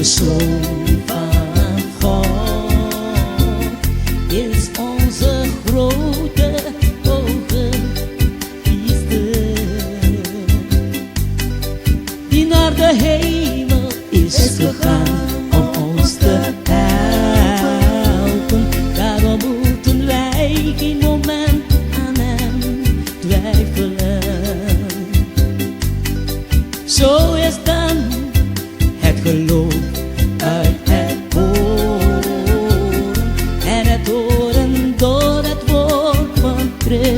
De zoon van God is onze grote hoge priester, die naar de hemel is gegaan om ons te helpen. Daarom moeten wij geen moment aan hem twijfelen. Zo is dan het geloof uit het horen en het horen door het woord van Christus.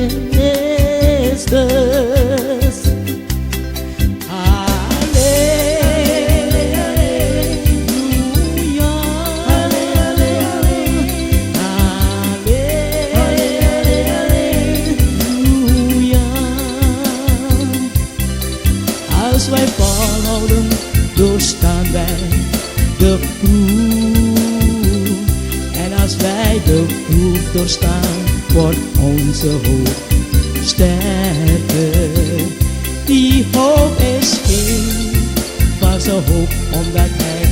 Halleluja, halleluja. Als wij volhouden, doorstaan wij de proef. En als wij de proef doorstaan, wordt onze hoop sterker. Die hoop is geen valse hoop, omdat hij